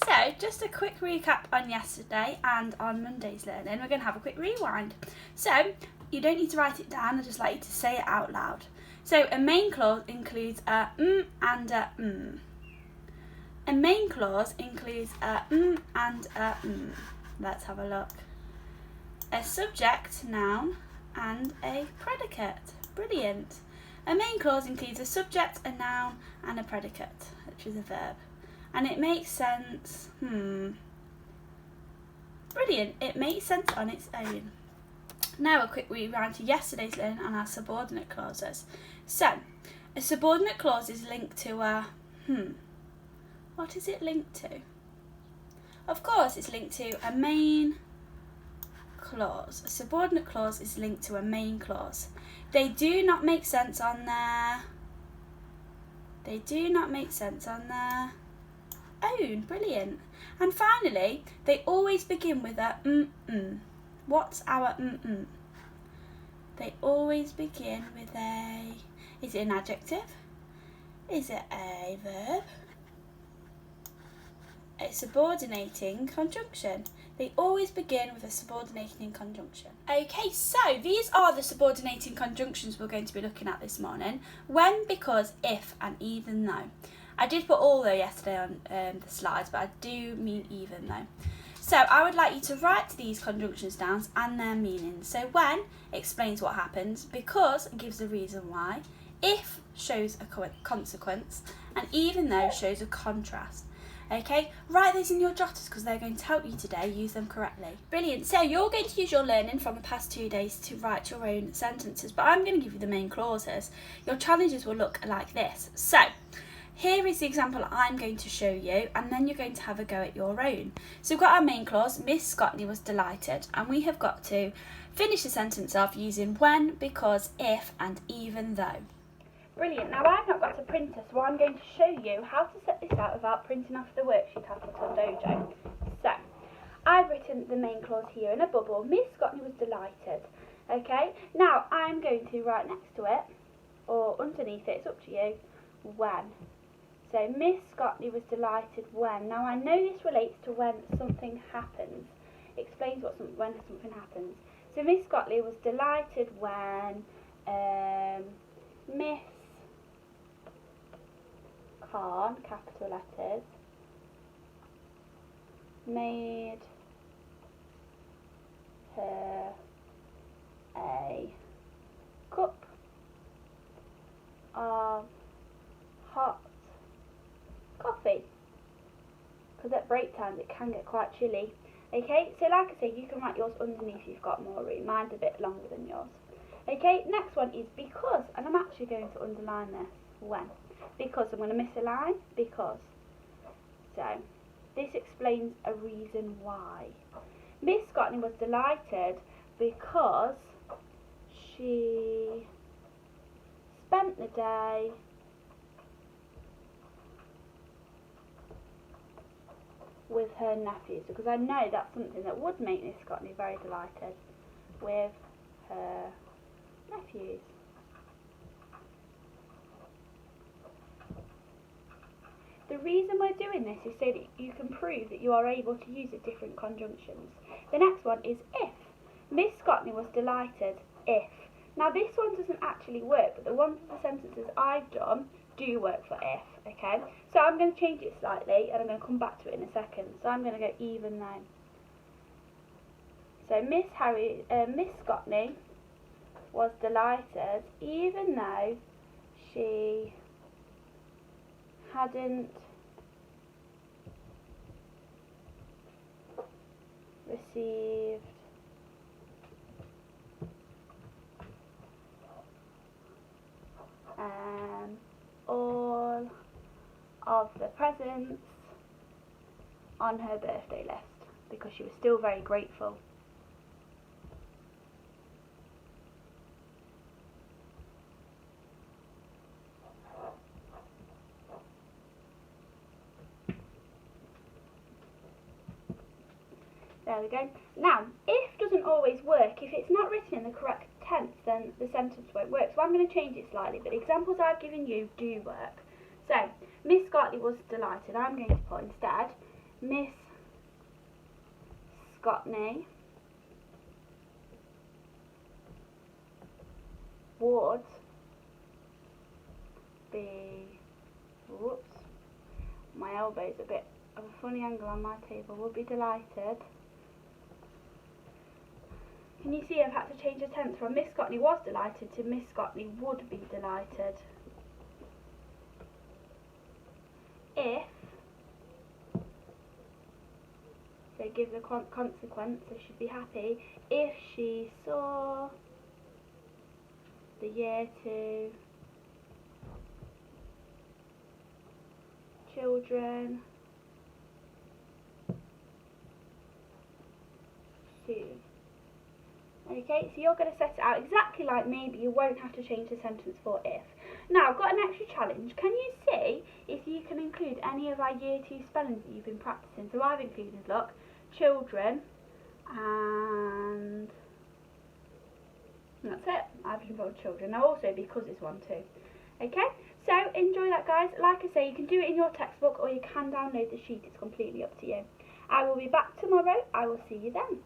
So, just a quick recap on yesterday and on Monday's learning. We're going to have a quick rewind. So, you don't need to write it down, I'd just like you to say it out loud. So, a main clause includes a and a A main clause includes a and a Let's have a look. A subject, noun, and a predicate. Brilliant. A main clause includes a subject, a noun, and a predicate, which is a verb. And it makes sense. Brilliant. It makes sense on its own. Now a quick rewind to yesterday's learning on our subordinate clauses. So, a subordinate clause is linked to a What is it linked to? Of course, it's linked to a main clause. A subordinate clause is linked to a main clause. They do not make sense on their own. Brilliant. And finally, they always begin with a What's our They always begin with a... Is it an adjective? Is it a verb? A subordinating conjunction. They always begin with a subordinating conjunction. Okay, so these are the subordinating conjunctions we're going to be looking at this morning. When, because, if, and even though. I did put all though yesterday on the slides, but I do mean even though. So I would like you to write these conjunctions down and their meanings. So when explains what happens, because gives a reason why, if shows a consequence, and even though shows a contrast. Okay, write these in your jotters because they're going to help you today use them correctly. Brilliant. So you're going to use your learning from the past 2 days to write your own sentences, but I'm going to give you the main clauses. Your challenges will look like this. So here is the example I'm going to show you, and then you're going to have a go at your own. So we've got our main clause, Miss Scotney was delighted, and we have got to finish the sentence off using when, because, if, and even though. Brilliant. Now I've not got a printer, so I'm going to show you how to set this out without printing off the worksheet I've put on Dojo. So, I've written the main clause here in a bubble. Miss Scotney was delighted. Okay, now I'm going to write next to it, or underneath it, it's up to you, when. So, Miss Scotney was delighted when. Now I know this relates to when something happens. It explains when something happens. So, Miss Scotney was delighted when Miss Khan, capital letters, made her a cup of hot coffee, because at break times it can get quite chilly. Okay, so like I say, you can write yours underneath if you've got more room. Mine's a bit longer than yours. Okay, next one is because, and I'm actually going to underline this, when. Because, I'm going to miss a line, because. So, this explains a reason why. Miss Scotney was delighted because she spent the day with her nephews, because I know that's something that would make Miss Scotney very delighted, with her nephews. The reason we're doing this is so that you can prove that you are able to use the different conjunctions. The next one is if. Miss Scotney was delighted if. Now this one doesn't actually work, but the ones of the sentences I've done do work for if, okay? So I'm going to change it slightly, and I'm going to come back to it in a second. So I'm going to go even though. So Miss Scotney was delighted even though she hadn't received all of the presents on her birthday list, because she was still very grateful. There we go. Now, if doesn't always work. If it's not written in the correct tense, then the sentence won't work. So I'm going to change it slightly, but the examples I've given you do work. So, Miss Scotney was delighted. I'm going to put instead, Miss Scotney would be, whoops, my elbow's a bit of a funny angle on my table, would be delighted. Can you see I've had to change the tense from Miss Scotney was delighted to Miss Scotney would be delighted. If, so give the consequence, so she'd be happy, if she saw the year 2 children soon. Okay, so you're going to set it out exactly like me, but you won't have to change the sentence for if. Now, I've got an extra challenge. Can you see if you can include any of our year 2 spellings that you've been practicing? So I've included, look, children, and that's it. I've involved children. Now also because it's one too. Okay, so enjoy that, guys. Like I say, you can do it in your textbook or you can download the sheet. It's completely up to you. I will be back tomorrow. I will see you then.